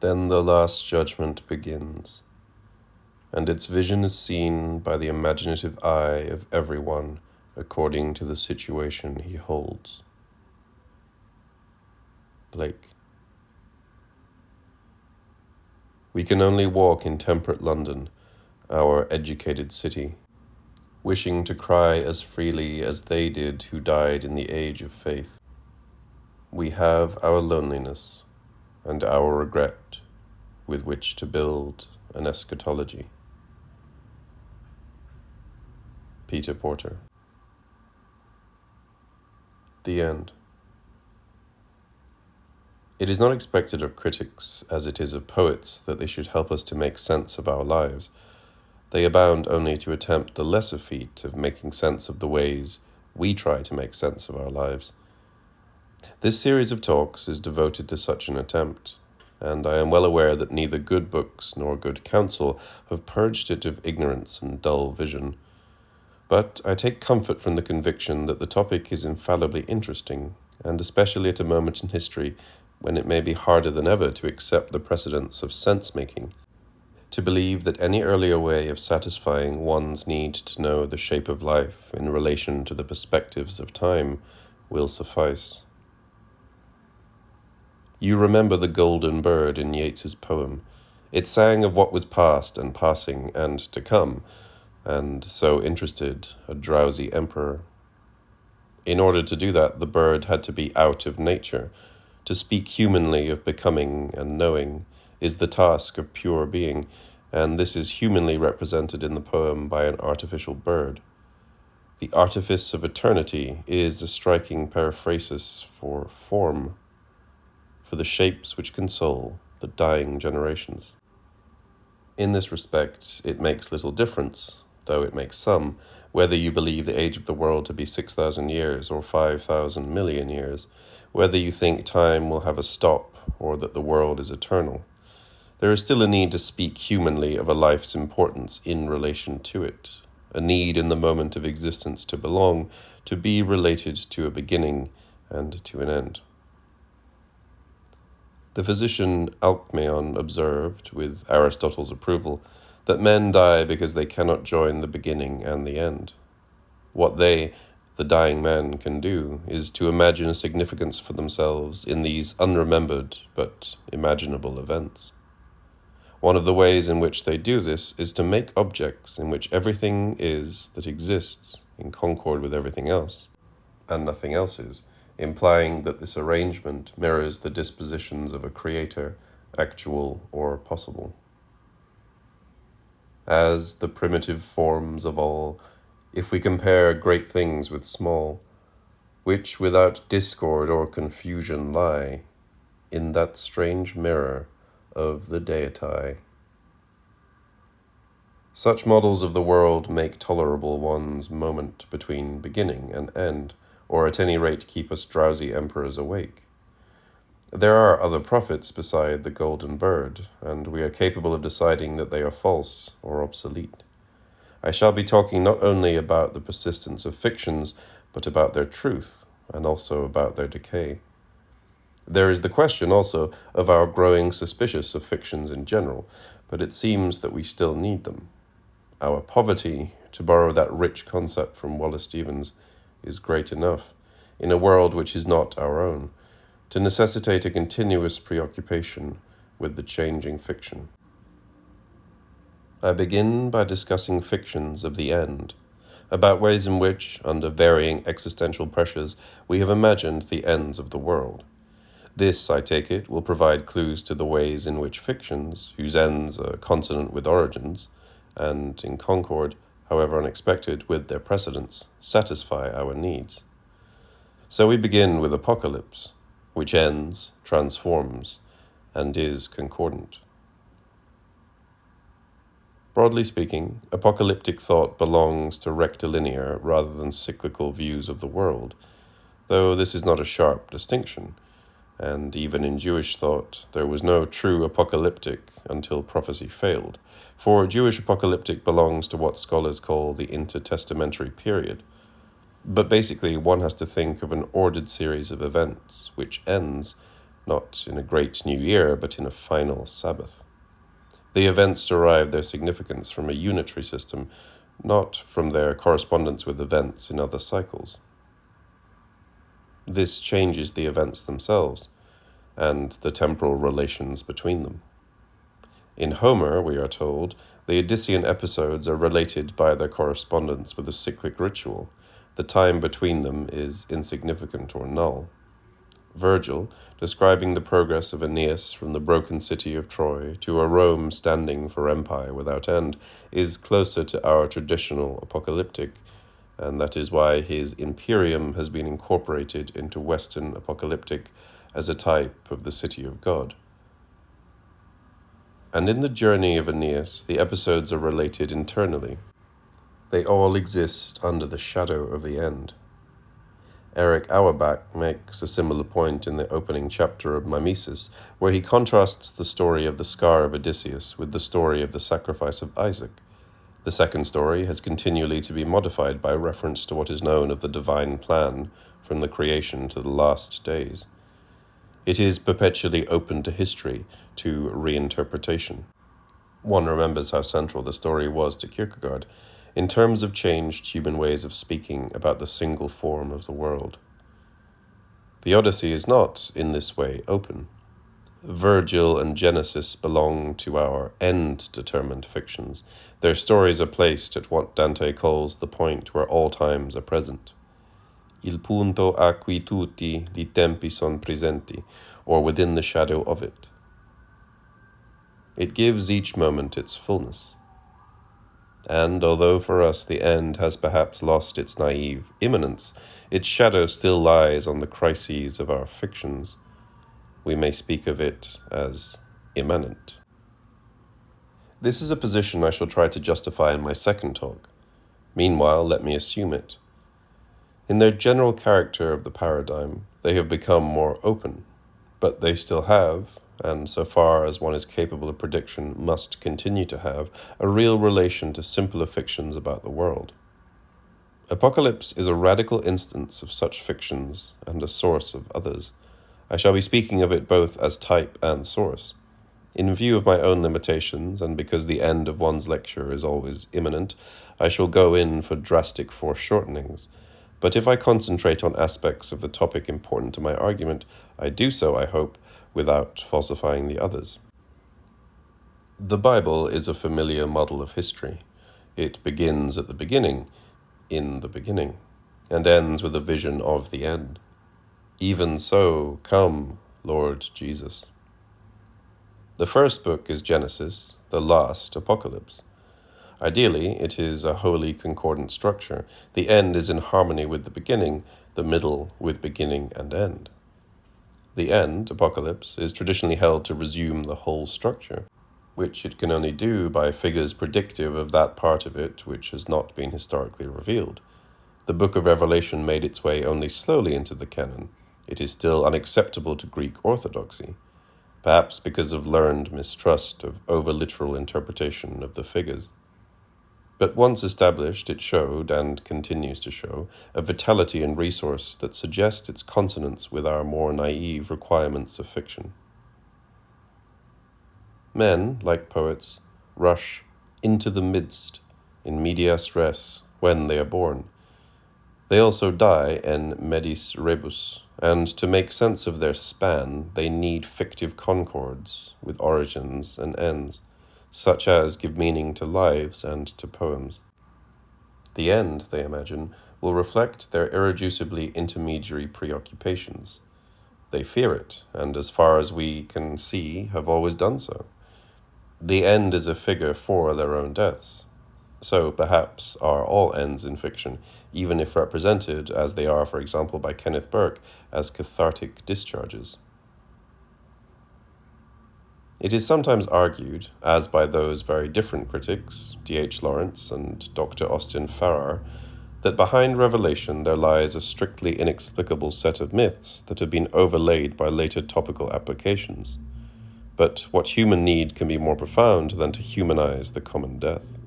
Then the Last Judgment begins, and its vision is seen by the imaginative eye of everyone according to the situation he holds. Blake. We can only walk in temperate London, our educated city, wishing to cry as freely as they did who died in the age of faith. We have our loneliness and our regret with which to build an eschatology. Peter Porter. The end. It is not expected of critics, as it is of poets, that they should help us to make sense of our lives. They abound only to attempt the lesser feat of making sense of the ways we try to make sense of our lives. This series of talks is devoted to such an attempt, and I am well aware that neither good books nor good counsel have purged it of ignorance and dull vision. But I take comfort from the conviction that the topic is infallibly interesting, and especially at a moment in history when it may be harder than ever to accept the precedents of sense-making, to believe that any earlier way of satisfying one's need to know the shape of life in relation to the perspectives of time will suffice. You remember the golden bird in Yeats's poem. It sang of what was past and passing and to come, and so interested a drowsy emperor. In order to do that, the bird had to be out of nature. To speak humanly of becoming and knowing is the task of pure being, and this is humanly represented in the poem by an artificial bird. The artifice of eternity is a striking periphrasis for form, for the shapes which console the dying generations. In this respect, it makes little difference, though it makes some, whether you believe the age of the world to be 6,000 years or 5,000 million years, whether you think time will have a stop or that the world is eternal. There is still a need to speak humanly of a life's importance in relation to it, a need in the moment of existence to belong, to be related to a beginning and to an end. The physician Alcmaeon observed, with Aristotle's approval, that men die because they cannot join the beginning and the end. What they, the dying man, can do is to imagine a significance for themselves in these unremembered but imaginable events. One of the ways in which they do this is to make objects in which everything is that exists in concord with everything else, and nothing else is, implying that this arrangement mirrors the dispositions of a creator, actual or possible. As the primitive forms of all, if we compare great things with small, which without discord or confusion lie in that strange mirror of the deity. Such models of the world make tolerable one's moment between beginning and end, or at any rate keep us drowsy emperors awake. There are other prophets beside the golden bird, and we are capable of deciding that they are false or obsolete. I shall be talking not only about the persistence of fictions, but about their truth, and also about their decay. There is the question also of our growing suspicious of fictions in general, but it seems that we still need them. Our poverty, to borrow that rich concept from Wallace Stevens, is great enough, in a world which is not our own, to necessitate a continuous preoccupation with the changing fiction. I begin by discussing fictions of the end, about ways in which, under varying existential pressures, we have imagined the ends of the world. This, I take it, will provide clues to the ways in which fictions, whose ends are consonant with origins, and in concord, however unexpected, with their precedents, satisfy our needs. So we begin with Apocalypse, which ends, transforms, and is concordant. Broadly speaking, apocalyptic thought belongs to rectilinear rather than cyclical views of the world, though this is not a sharp distinction, and even in Jewish thought there was no true apocalyptic until prophecy failed, for Jewish apocalyptic belongs to what scholars call the intertestamentary period. But basically, one has to think of an ordered series of events which ends, not in a great new year, but in a final Sabbath. The events derive their significance from a unitary system, not from their correspondence with events in other cycles. This changes the events themselves, and the temporal relations between them. In Homer, we are told, the Odyssean episodes are related by their correspondence with a cyclic ritual. The time between them is insignificant or null. Virgil, describing the progress of Aeneas from the broken city of Troy to a Rome standing for empire without end, is closer to our traditional apocalyptic, and that is why his Imperium has been incorporated into Western apocalyptic as a type of the city of God. And in the journey of Aeneas, the episodes are related internally. They all exist under the shadow of the end. Eric Auerbach makes a similar point in the opening chapter of Mimesis, where he contrasts the story of the scar of Odysseus with the story of the sacrifice of Isaac. The second story has continually to be modified by reference to what is known of the divine plan from the creation to the last days. It is perpetually open to history, to reinterpretation. One remembers how central the story was to Kierkegaard, in terms of changed human ways of speaking about the single form of the world. The Odyssey is not, in this way, open. Virgil and Genesis belong to our end-determined fictions. Their stories are placed at what Dante calls the point where all times are present. Il punto a cui tutti li tempi son presenti, or within the shadow of it. It gives each moment its fullness. And although for us the end has perhaps lost its naive immanence, its shadow still lies on the crises of our fictions. We may speak of it as immanent. This is a position I shall try to justify in my second talk. Meanwhile, let me assume it. In their general character of the paradigm, they have become more open, but they still have, and so far as one is capable of prediction must continue to have, a real relation to simpler fictions about the world. Apocalypse is a radical instance of such fictions and a source of others. I shall be speaking of it both as type and source. In view of my own limitations, and because the end of one's lecture is always imminent, I shall go in for drastic foreshortenings. But if I concentrate on aspects of the topic important to my argument, I do so, I hope, without falsifying the others. The Bible is a familiar model of history. It begins at the beginning, in the beginning, and ends with a vision of the end. Even so, come, Lord Jesus. The first book is Genesis, the last Apocalypse. Ideally, it is a wholly concordant structure. The end is in harmony with the beginning, the middle with beginning and end. The end, Apocalypse, is traditionally held to resume the whole structure, which it can only do by figures predictive of that part of it which has not been historically revealed. The book of Revelation made its way only slowly into the canon. It is still unacceptable to Greek orthodoxy, perhaps because of learned mistrust of over-literal interpretation of the figures. But once established, it showed, and continues to show, a vitality and resource that suggests its consonance with our more naive requirements of fiction. Men, like poets, rush into the midst, in medias res, when they are born. They also die en medis rebus, and to make sense of their span, they need fictive concords with origins and ends, such as give meaning to lives and to poems. The end, they imagine, will reflect their irreducibly intermediary preoccupations. They fear it, and as far as we can see, have always done so. The end is a figure for their own deaths. So, perhaps, are all ends in fiction, even if represented, as they are, for example, by Kenneth Burke, as cathartic discharges. It is sometimes argued, as by those very different critics, D.H. Lawrence and Dr. Austin Farrar, that behind Revelation there lies a strictly inexplicable set of myths that have been overlaid by later topical applications. But what human need can be more profound than to humanize the common death?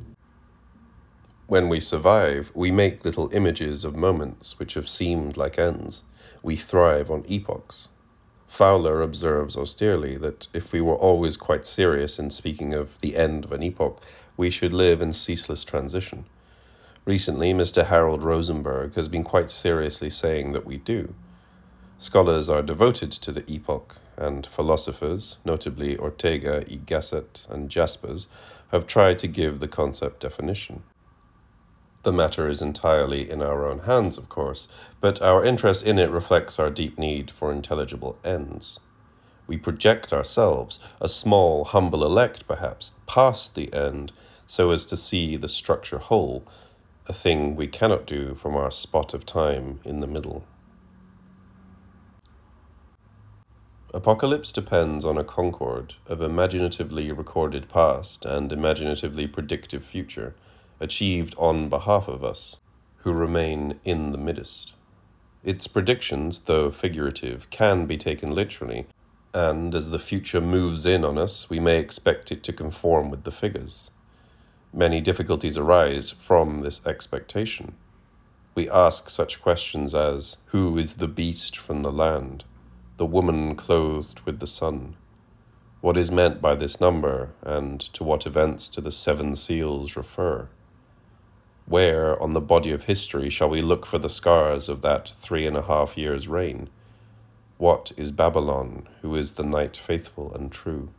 When we survive, we make little images of moments which have seemed like ends. We thrive on epochs. Fowler observes austerely that if we were always quite serious in speaking of the end of an epoch, we should live in ceaseless transition. Recently, Mr. Harold Rosenberg has been quite seriously saying that we do. Scholars are devoted to the epoch, and philosophers, notably Ortega, Gasset, and Jaspers, have tried to give the concept definition. The matter is entirely in our own hands, of course, but our interest in it reflects our deep need for intelligible ends. We project ourselves, a small, humble elect perhaps, past the end, so as to see the structure whole, a thing we cannot do from our spot of time in the middle. Apocalypse depends on a concord of imaginatively recorded past and imaginatively predictive future, achieved on behalf of us, who remain in the midst. Its predictions, though figurative, can be taken literally, and as the future moves in on us, we may expect it to conform with the figures. Many difficulties arise from this expectation. We ask such questions as, who is the beast from the land? The woman clothed with the sun? What is meant by this number, and to what events do the 7 seals refer? Where, on the body of history, shall we look for the scars of that 3.5 years' reign? What is Babylon, who is the night faithful and true?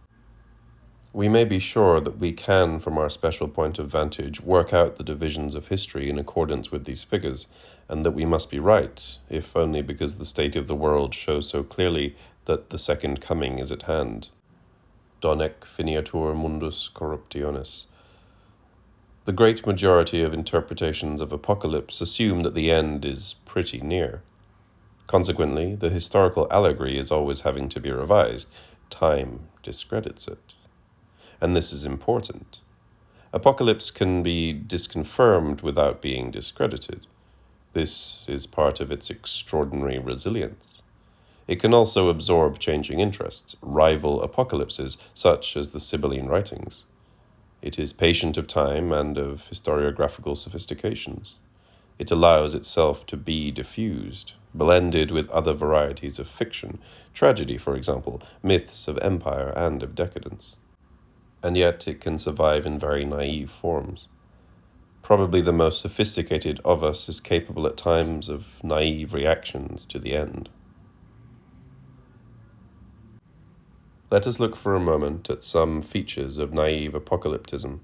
We may be sure that we can, from our special point of vantage, work out the divisions of history in accordance with these figures, and that we must be right, if only because the state of the world shows so clearly that the second coming is at hand. Donec finiatur mundus corruptionis. The great majority of interpretations of Apocalypse assume that the end is pretty near. Consequently, the historical allegory is always having to be revised. Time discredits it. And this is important. Apocalypse can be disconfirmed without being discredited. This is part of its extraordinary resilience. It can also absorb changing interests, rival apocalypses, such as the Sibylline writings. It is patient of time and of historiographical sophistications. It allows itself to be diffused, blended with other varieties of fiction, tragedy, for example, myths of empire and of decadence. And yet it can survive in very naive forms. Probably the most sophisticated of us is capable at times of naive reactions to the end. Let us look for a moment at some features of naive apocalypticism.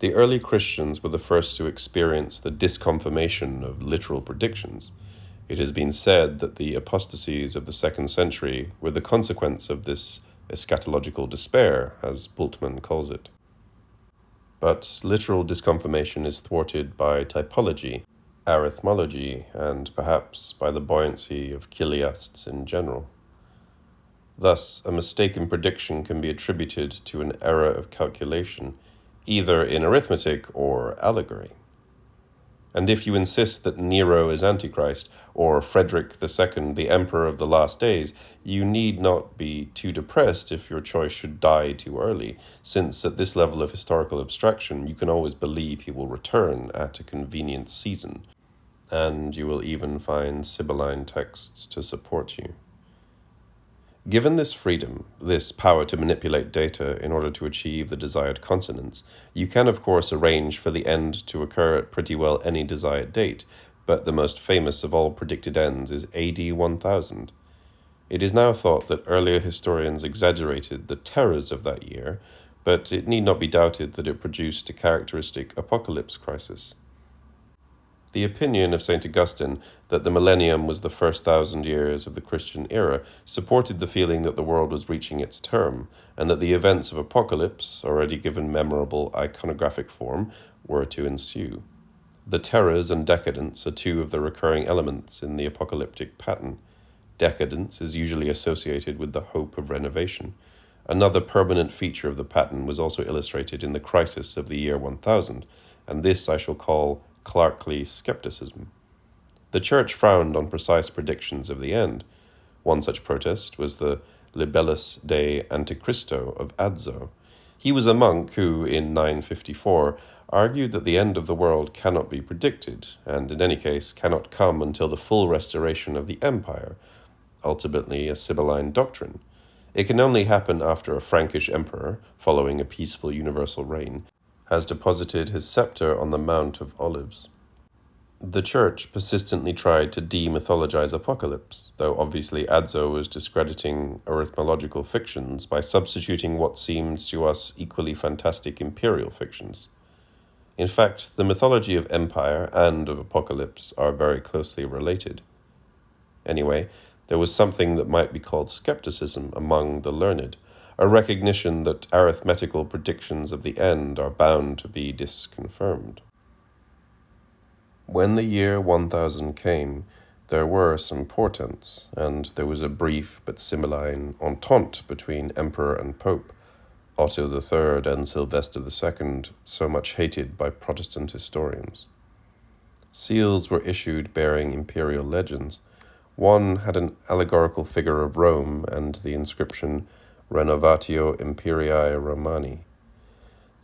The early Christians were the first to experience the disconfirmation of literal predictions. It has been said that the apostasies of the 2nd century were the consequence of this eschatological despair, as Bultmann calls it. But literal disconfirmation is thwarted by typology, arithmology, and perhaps by the buoyancy of chiliasts in general. Thus, a mistaken prediction can be attributed to an error of calculation, either in arithmetic or allegory. And if you insist that Nero is Antichrist, or Frederick II the Emperor of the last days, you need not be too depressed if your choice should die too early, since at this level of historical abstraction you can always believe he will return at a convenient season, and you will even find Sibylline texts to support you. Given this freedom, this power to manipulate data in order to achieve the desired consonance, you can of course arrange for the end to occur at pretty well any desired date, but the most famous of all predicted ends is AD 1000. It is now thought that earlier historians exaggerated the terrors of that year, but it need not be doubted that it produced a characteristic apocalypse crisis. The opinion of St. Augustine that the millennium was the first 1,000 years of the Christian era supported the feeling that the world was reaching its term, and that the events of Apocalypse, already given memorable iconographic form, were to ensue. The terrors and decadence are 2 of the recurring elements in the apocalyptic pattern. Decadence is usually associated with the hope of renovation. Another permanent feature of the pattern was also illustrated in the crisis of the year 1000, and this I shall call Clarkley skepticism. The Church frowned on precise predictions of the end. One such protest was the Libellus de Antichristo of Adso. He was a monk who, in 954, argued that the end of the world cannot be predicted, and in any case cannot come until the full restoration of the empire. ultimately a Sibylline doctrine. It can only happen after a Frankish emperor, following a peaceful universal reign, has deposited his scepter on the Mount of Olives. The Church persistently tried to demythologize apocalypse, though obviously Adso was discrediting arithmological fictions by substituting what seemed to us equally fantastic imperial fictions. In fact, the mythology of empire and of apocalypse are very closely related. Anyway, there was something that might be called skepticism among the learned, a recognition that arithmetical predictions of the end are bound to be disconfirmed. When the year 1000 came, there were some portents, and there was a brief but Sibylline entente between emperor and pope, Otto III and Sylvester II, so much hated by Protestant historians. Seals were issued bearing imperial legends. One had an allegorical figure of Rome and the inscription Renovatio Imperii Romani.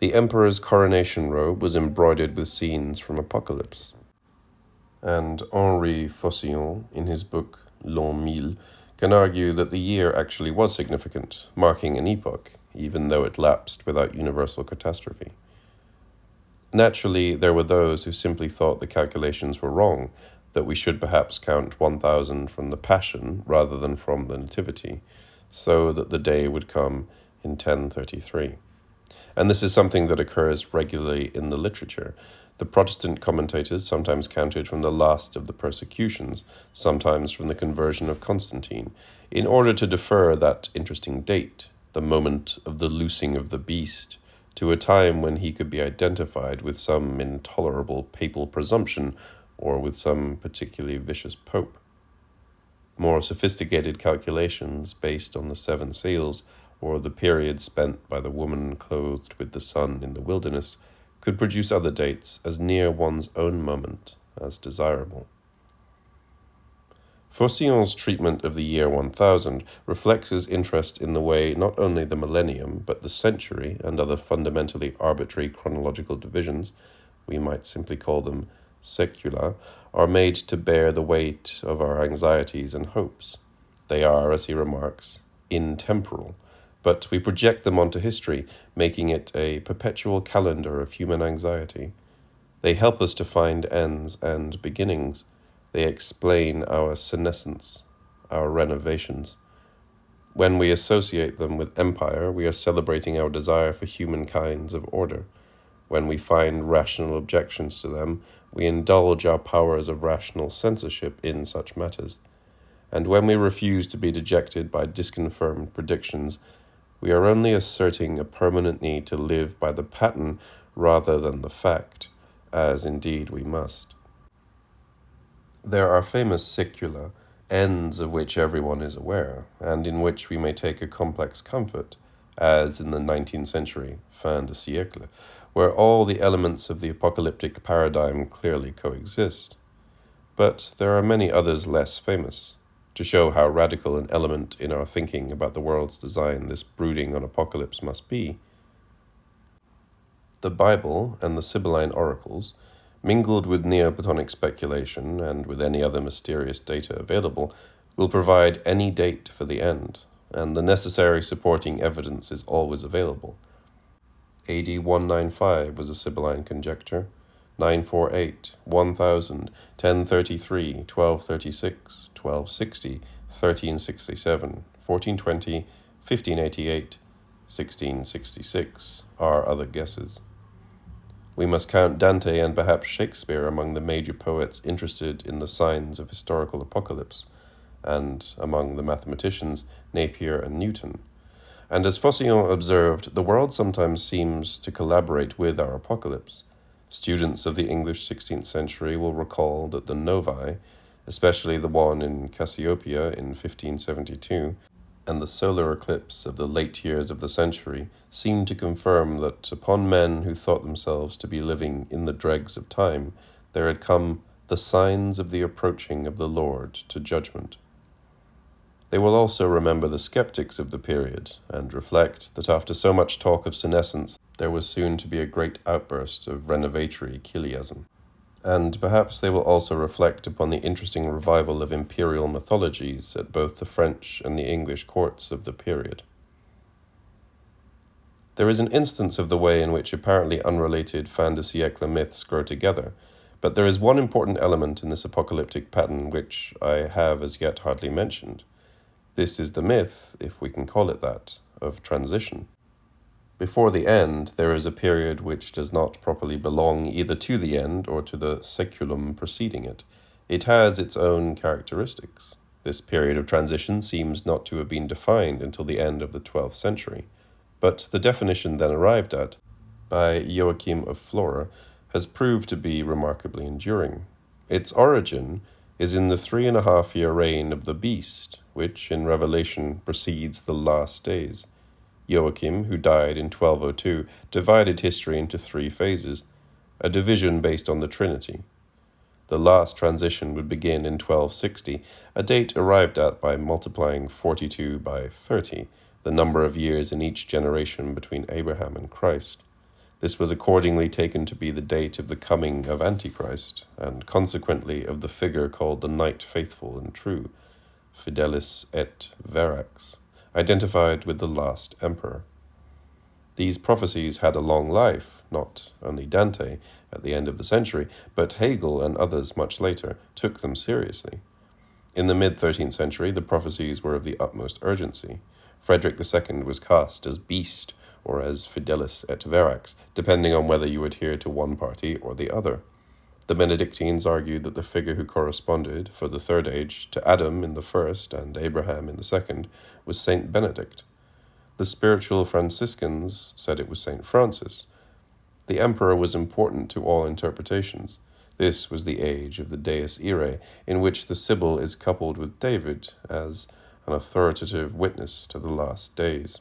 The emperor's coronation robe was embroidered with scenes from Apocalypse. And Henri Focillon, in his book L'An 1000, can argue that the year actually was significant, marking an epoch, even though it lapsed without universal catastrophe. Naturally, there were those who simply thought the calculations were wrong, that we should perhaps count 1000 from the Passion rather than from the Nativity, so that the day would come in 1033. And this is something that occurs regularly in the literature. The Protestant commentators sometimes counted from the last of the persecutions, sometimes from the conversion of Constantine, in order to defer that interesting date, the moment of the loosing of the beast, to a time when he could be identified with some intolerable papal presumption or with some particularly vicious pope. More sophisticated calculations based on the 7 seals or the period spent by the woman clothed with the sun in the wilderness could produce other dates as near one's own moment as desirable. Focillon's treatment of the year 1000 reflects his interest in the way not only the millennium, but the century and other fundamentally arbitrary chronological divisions, we might simply call them secula, are made to bear the weight of our anxieties and hopes. They are, as he remarks, intemporal, but we project them onto history, making it a perpetual calendar of human anxiety. They help us to find ends and beginnings. They explain our senescence, our renovations. When we associate them with empire, we are celebrating our desire for humankind's of order. When we find rational objections to them, we indulge our powers of rational censorship in such matters. And when we refuse to be dejected by disconfirmed predictions, we are only asserting a permanent need to live by the pattern rather than the fact, as indeed we must. There are famous secula, ends of which everyone is aware, and in which we may take a complex comfort, as in the 19th century, fin de siècle, where all the elements of the apocalyptic paradigm clearly coexist. But there are many others less famous. To show how radical an element in our thinking about the world's design this brooding on apocalypse must be, the Bible and the Sibylline oracles, mingled with Neoplatonic speculation and with any other mysterious data available, will provide any date for the end, and the necessary supporting evidence is always available. AD 195 was a Sibylline conjecture, 948, 1000, 1033, 1236, 1260, 1367, 1420, 1588, 1666 are other guesses. We must count Dante and perhaps Shakespeare among the major poets interested in the signs of historical apocalypse, and among the mathematicians Napier and Newton. And as Focillon observed, the world sometimes seems to collaborate with our apocalypse. Students of the English 16th century will recall that the novae, especially the one in Cassiopeia in 1572, and the solar eclipse of the late years of the century seemed to confirm that upon men who thought themselves to be living in the dregs of time, there had come the signs of the approaching of the Lord to judgment. They will also remember the skeptics of the period and reflect that after so much talk of senescence, there was soon to be a great outburst of renovatory chiliasm. And perhaps they will also reflect upon the interesting revival of imperial mythologies at both the French and the English courts of the period. There is an instance of the way in which apparently unrelated fin de siècle myths grow together, but there is one important element in this apocalyptic pattern which I have as yet hardly mentioned. This is the myth, if we can call it that, of transition. Before the end, there is a period which does not properly belong either to the end or to the saeculum preceding it. It has its own characteristics. This period of transition seems not to have been defined until the end of the 12th century, but the definition then arrived at by Joachim of Flora has proved to be remarkably enduring. Its origin is in the 3.5-year reign of the beast, which in Revelation precedes the last days. Joachim, who died in 1202, divided history into 3 phases, a division based on the Trinity. The last transition would begin in 1260, a date arrived at by multiplying 42 by 30, the number of years in each generation between Abraham and Christ. This was accordingly taken to be the date of the coming of Antichrist, and consequently of the figure called the Knight Faithful and True, Fidelis et Verax, identified with the last emperor. These prophecies had a long life, not only Dante at the end of the century, but Hegel and others much later took them seriously. In the mid-13th century, the prophecies were of the utmost urgency. Frederick II was cast as beast, or as Fidelis et Verax, depending on whether you adhered to one party or the other. The Benedictines argued that the figure who corresponded, for the Third Age, to Adam in the first and Abraham in the second was Saint Benedict. The spiritual Franciscans said it was Saint Francis. The emperor was important to all interpretations. This was the age of the Deus Irae, in which the Sibyl is coupled with David as an authoritative witness to the last days.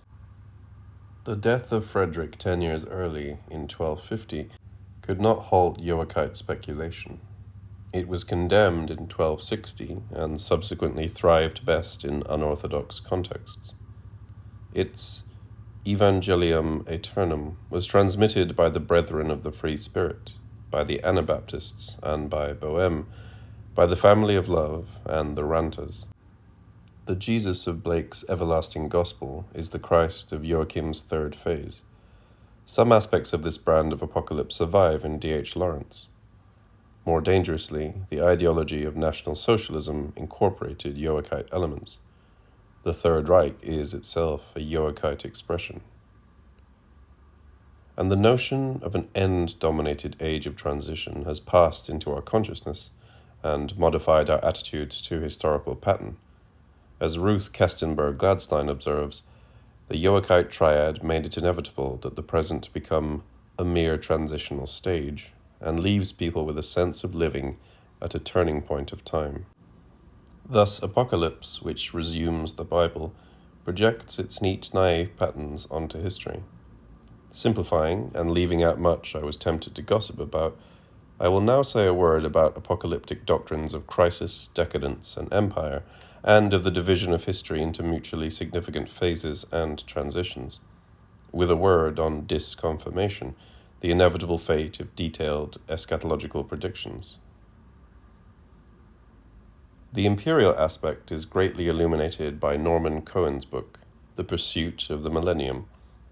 The death of Frederick 10 years early, in 1250, could not halt Joachite speculation. It was condemned in 1260 and subsequently thrived best in unorthodox contexts. Its Evangelium Aeternum was transmitted by the Brethren of the Free Spirit, by the Anabaptists and by Bohème, by the Family of Love and the Rantas. The Jesus of Blake's Everlasting Gospel is the Christ of Joachim's third phase. Some aspects of this brand of apocalypse survive in D.H. Lawrence. More dangerously, the ideology of National Socialism incorporated Joachite elements. The Third Reich is itself a Joachite expression. And the notion of an end-dominated age of transition has passed into our consciousness and modified our attitudes to historical pattern. As Ruth Kestenberg-Gladstein observes, the Joachite triad made it inevitable that the present become a mere transitional stage and leaves people with a sense of living at a turning point of time. Thus, Apocalypse, which resumes the Bible, projects its neat, naive patterns onto history. Simplifying and leaving out much I was tempted to gossip about, I will now say a word about apocalyptic doctrines of crisis, decadence, and empire, and of the division of history into mutually significant phases and transitions, with a word on disconfirmation, the inevitable fate of detailed eschatological predictions. The imperial aspect is greatly illuminated by Norman Cohen's book, The Pursuit of the Millennium,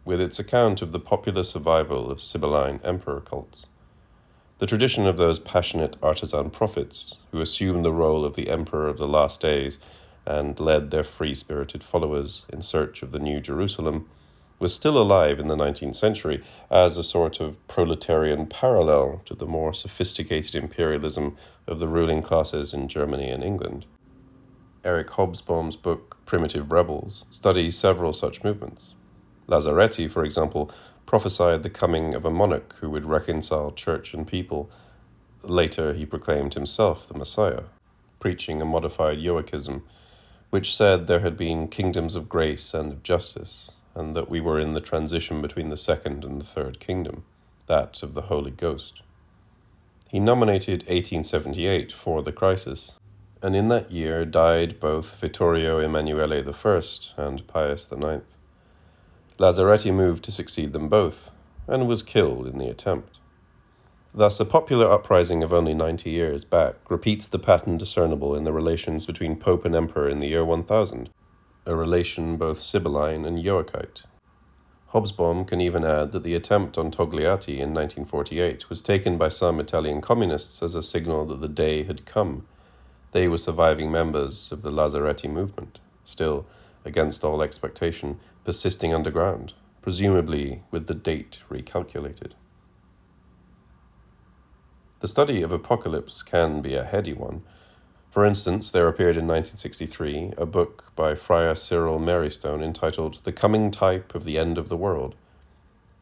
with its account of the popular survival of Sibylline emperor cults. The tradition of those passionate artisan prophets who assumed the role of the emperor of the last days and led their free-spirited followers in search of the New Jerusalem, was still alive in the 19th century as a sort of proletarian parallel to the more sophisticated imperialism of the ruling classes in Germany and England. Eric Hobsbawm's book, Primitive Rebels, studies several such movements. Lazaretti, for example, prophesied the coming of a monarch who would reconcile church and people. Later, he proclaimed himself the Messiah, preaching a modified Joachism, which said there had been kingdoms of grace and of justice, and that we were in the transition between the second and the third kingdom, that of the Holy Ghost. He nominated 1878 for the crisis, and in that year died both Vittorio Emanuele I and Pius IX. Lazaretti moved to succeed them both, and was killed in the attempt. Thus, a popular uprising of only 90 years back repeats the pattern discernible in the relations between Pope and Emperor in the year 1000, a relation both Sibylline and Joachite. Hobsbawm can even add that the attempt on Togliatti in 1948 was taken by some Italian communists as a signal that the day had come. They were surviving members of the Lazzaretti movement, still, against all expectation, persisting underground, presumably with the date recalculated. The study of apocalypse can be a heady one. For instance, there appeared in 1963 a book by Friar Cyril Marystone entitled The Coming Type of the End of the World.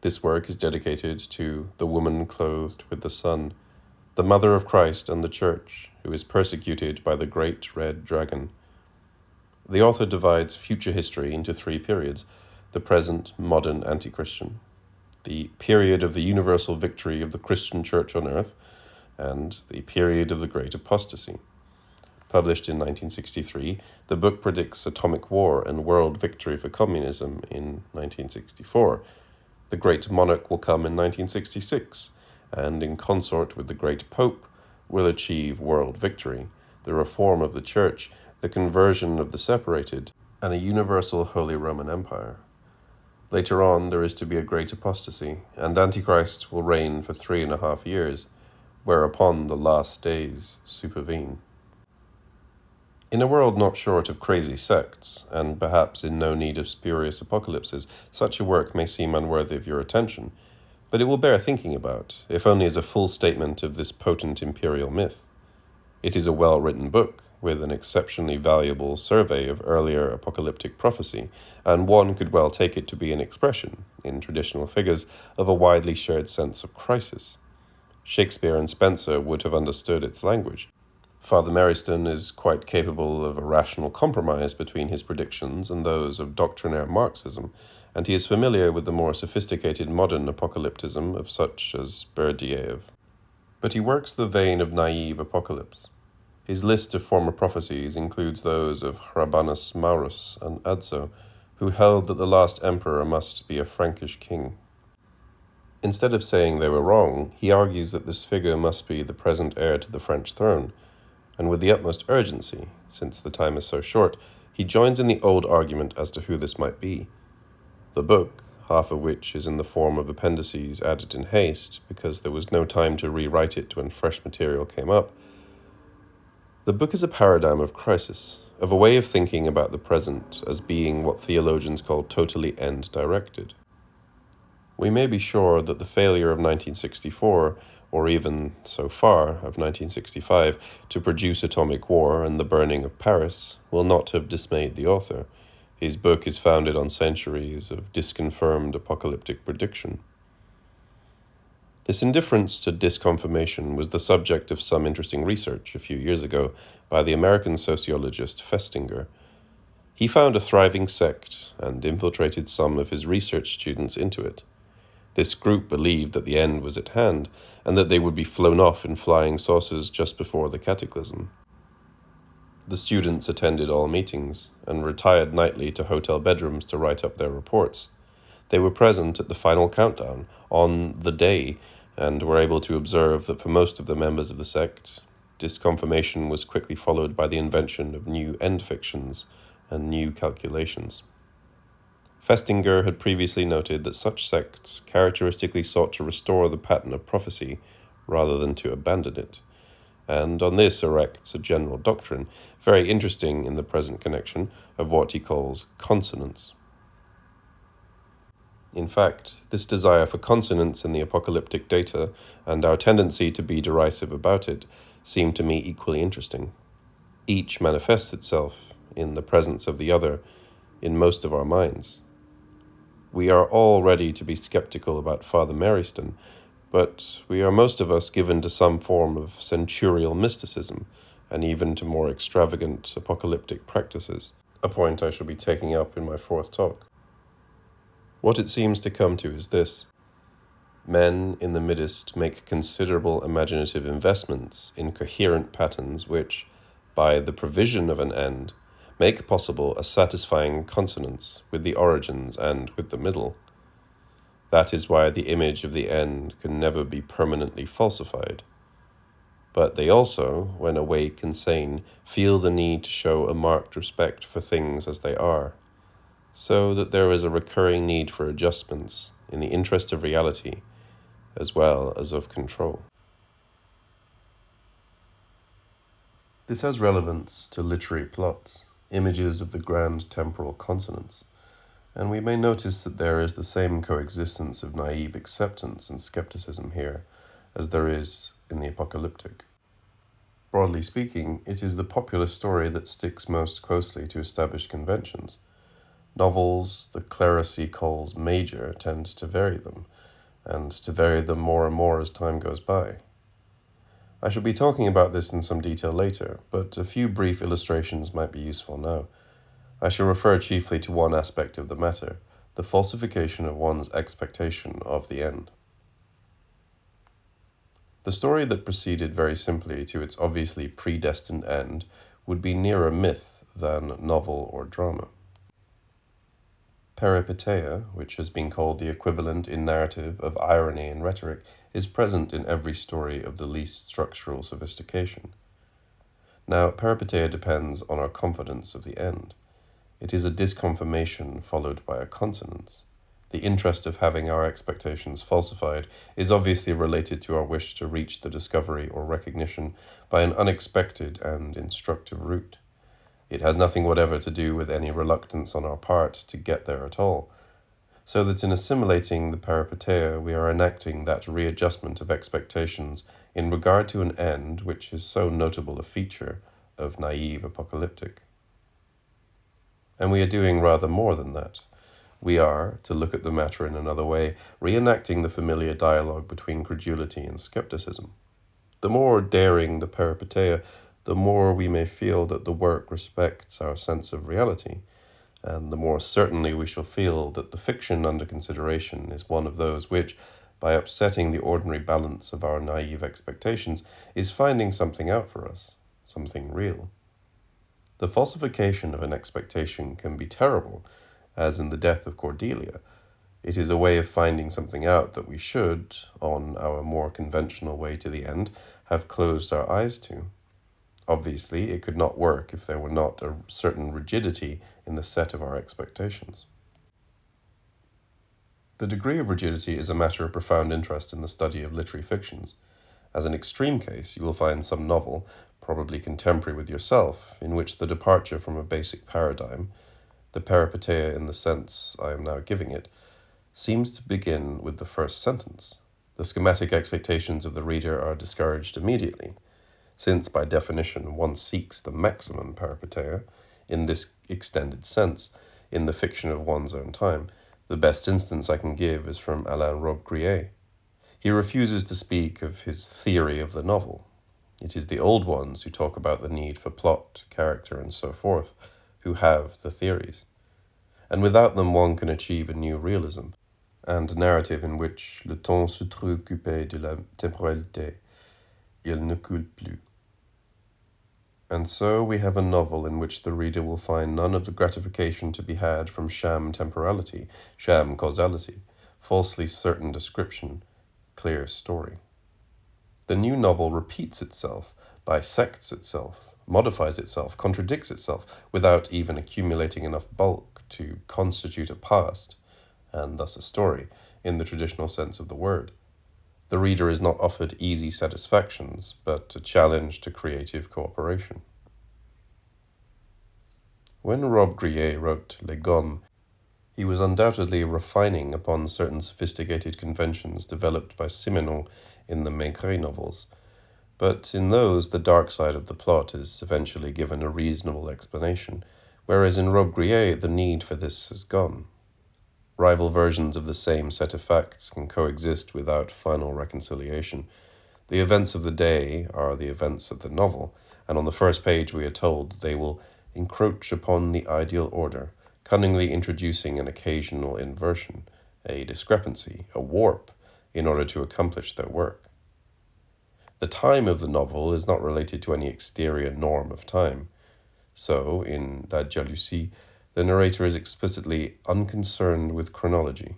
This work is dedicated to the woman clothed with the sun, the mother of Christ and the Church, who is persecuted by the great red dragon. The author divides future history into three periods: the present, modern, anti-Christian, the period of the universal victory of the Christian Church on earth, and the period of the Great Apostasy. Published in 1963, the book predicts atomic war and world victory for communism in 1964. The Great Monarch will come in 1966, and in consort with the Great Pope, will achieve world victory, the reform of the Church, the conversion of the separated, and a universal Holy Roman Empire. Later on, there is to be a great apostasy, and Antichrist will reign for 3.5 years, whereupon the last days supervene. In a world not short of crazy sects, and perhaps in no need of spurious apocalypses, such a work may seem unworthy of your attention, but it will bear thinking about, if only as a full statement of this potent imperial myth. It is a well-written book, with an exceptionally valuable survey of earlier apocalyptic prophecy, and one could well take it to be an expression, in traditional figures, of a widely shared sense of crisis. Shakespeare and Spencer would have understood its language. Father Marystone is quite capable of a rational compromise between his predictions and those of doctrinaire Marxism, and he is familiar with the more sophisticated modern apocalypticism of such as Berdyaev. But he works the vein of naive apocalypse. His list of former prophecies includes those of Rabanus Maurus and Adso, who held that the last emperor must be a Frankish king. Instead of saying they were wrong, he argues that this figure must be the present heir to the French throne, and with the utmost urgency, since the time is so short, he joins in the old argument as to who this might be. The book, half of which is in the form of appendices added in haste, because there was no time to rewrite it when fresh material came up, the book is a paradigm of crisis, of a way of thinking about the present as being what theologians call totally end-directed. We may be sure that the failure of 1964, or even, so far, of 1965, to produce atomic war and the burning of Paris, will not have dismayed the author. His book is founded on centuries of disconfirmed apocalyptic prediction. This indifference to disconfirmation was the subject of some interesting research a few years ago by the American sociologist Festinger. He found a thriving sect and infiltrated some of his research students into it. This group believed that the end was at hand, and that they would be flown off in flying saucers just before the cataclysm. The students attended all meetings, and retired nightly to hotel bedrooms to write up their reports. They were present at the final countdown, on the day, and were able to observe that for most of the members of the sect, disconfirmation was quickly followed by the invention of new end fictions and new calculations. Festinger had previously noted that such sects characteristically sought to restore the pattern of prophecy rather than to abandon it, and on this erects a general doctrine, very interesting in the present connection, of what he calls consonance. In fact, this desire for consonance in the apocalyptic data, and our tendency to be derisive about it, seem to me equally interesting. Each manifests itself in the presence of the other in most of our minds. We are all ready to be skeptical about Father Marystone, but we are most of us given to some form of centurial mysticism, and even to more extravagant apocalyptic practices, a point I shall be taking up in my fourth talk. What it seems to come to is this: men in the midst make considerable imaginative investments in coherent patterns which, by the provision of an end, make possible a satisfying consonance with the origins and with the middle. That is why the image of the end can never be permanently falsified. But they also, when awake and sane, feel the need to show a marked respect for things as they are, so that there is a recurring need for adjustments in the interest of reality as well as of control. This has relevance to literary plots, images of the grand temporal consonance, and we may notice that there is the same coexistence of naive acceptance and skepticism here as there is in the apocalyptic. Broadly speaking, it is the popular story that sticks most closely to established conventions. Novels the clerisy calls major tend to vary them, and to vary them more and more as time goes by. I shall be talking about this in some detail later, but a few brief illustrations might be useful now. I shall refer chiefly to one aspect of the matter, the falsification of one's expectation of the end. The story that proceeded very simply to its obviously predestined end would be nearer myth than novel or drama. Peripeteia, which has been called the equivalent in narrative of irony and rhetoric, is present in every story of the least structural sophistication. Now, peripeteia depends on our confidence of the end. It is a disconfirmation followed by a consonance. The interest of having our expectations falsified is obviously related to our wish to reach the discovery or recognition by an unexpected and instructive route. It has nothing whatever to do with any reluctance on our part to get there at all, so that in assimilating the peripeteia we are enacting that readjustment of expectations in regard to an end which is so notable a feature of naive apocalyptic. And we are doing rather more than that. We are, to look at the matter in another way, reenacting the familiar dialogue between credulity and skepticism. The more daring the peripeteia, the more we may feel that the work respects our sense of reality, and the more certainly we shall feel that the fiction under consideration is one of those which, by upsetting the ordinary balance of our naive expectations, is finding something out for us, something real. The falsification of an expectation can be terrible, as in the death of Cordelia. It is a way of finding something out that we should, on our more conventional way to the end, have closed our eyes to. Obviously, it could not work if there were not a certain rigidity in the set of our expectations. The degree of rigidity is a matter of profound interest in the study of literary fictions. As an extreme case, you will find some novel, probably contemporary with yourself, in which the departure from a basic paradigm, the peripeteia in the sense I am now giving it, seems to begin with the first sentence. The schematic expectations of the reader are discouraged immediately, since by definition one seeks the maximum peripeteia, in this extended sense, in the fiction of one's own time. The best instance I can give is from Robbe-Grillet. He refuses to speak of his theory of the novel. It is the old ones who talk about the need for plot, character, and so forth, who have the theories. And without them one can achieve a new realism, and a narrative in which le temps se trouve coupé de la temporalité, il ne coule plus. And so we have a novel in which the reader will find none of the gratification to be had from sham temporality, sham causality, falsely certain description, clear story. The new novel repeats itself, bisects itself, modifies itself, contradicts itself, without even accumulating enough bulk to constitute a past, and thus a story, in the traditional sense of the word. The reader is not offered easy satisfactions, but a challenge to creative cooperation. When Robbe-Grillet wrote Les Gommes, he was undoubtedly refining upon certain sophisticated conventions developed by Simenon in the Maigret novels, but in those the dark side of the plot is eventually given a reasonable explanation, whereas in Robbe-Grillet the need for this is gone. Rival versions of the same set of facts can coexist without final reconciliation. The events of the day are the events of the novel, and on the first page we are told they will encroach upon the ideal order, cunningly introducing an occasional inversion, a discrepancy, a warp, in order to accomplish their work. The time of the novel is not related to any exterior norm of time. So, in La Jalousie, the narrator is explicitly unconcerned with chronology.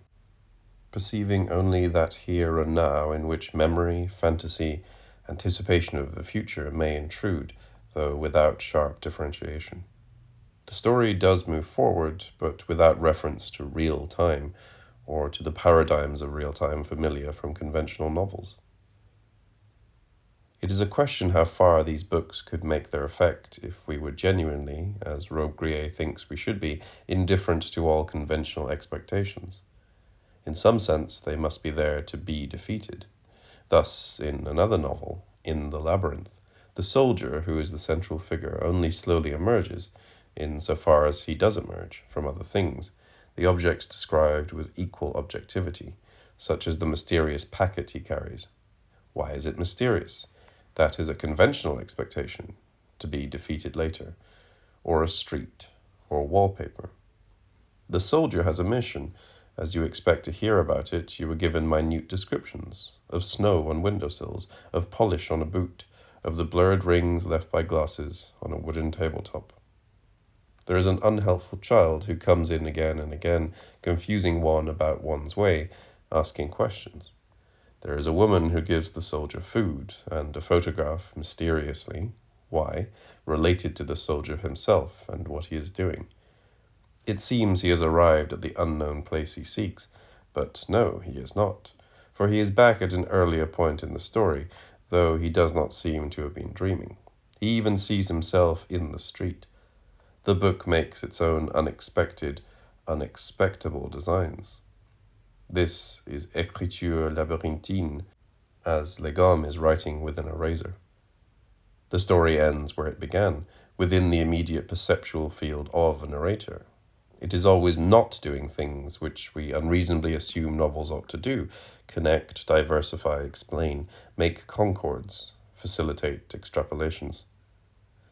perceiving only that here and now in which memory, fantasy, anticipation of the future may intrude, though without sharp differentiation. The story does move forward, but without reference to real time, or to the paradigms of real time familiar from conventional novels. It is a question how far these books could make their effect if we were genuinely, as Robbe-Grillet thinks we should be, indifferent to all conventional expectations. In some sense, they must be there to be defeated. Thus, in another novel, In the Labyrinth, the soldier, who is the central figure, only slowly emerges, in so far as he does emerge, from other things, the objects described with equal objectivity, such as the mysterious packet he carries. Why is it mysterious? That is a conventional expectation, to be defeated later, or a street, or wallpaper. The soldier has a mission. As you expect to hear about it, you are given minute descriptions of snow on windowsills, of polish on a boot, of the blurred rings left by glasses on a wooden tabletop. There is an unhelpful child who comes in again and again, confusing one about one's way, asking questions. There is a woman who gives the soldier food, and a photograph, mysteriously, why, related to the soldier himself and what he is doing. It seems he has arrived at the unknown place he seeks, but no, he is not, for he is back at an earlier point in the story, though he does not seem to have been dreaming. He even sees himself in the street. The book makes its own unexpected, unexpectable designs. This is écriture labyrinthine, as Legom is writing with an eraser. The story ends where it began, within the immediate perceptual field of a narrator. It is always not doing things which we unreasonably assume novels ought to do: connect, diversify, explain, make concords, facilitate extrapolations.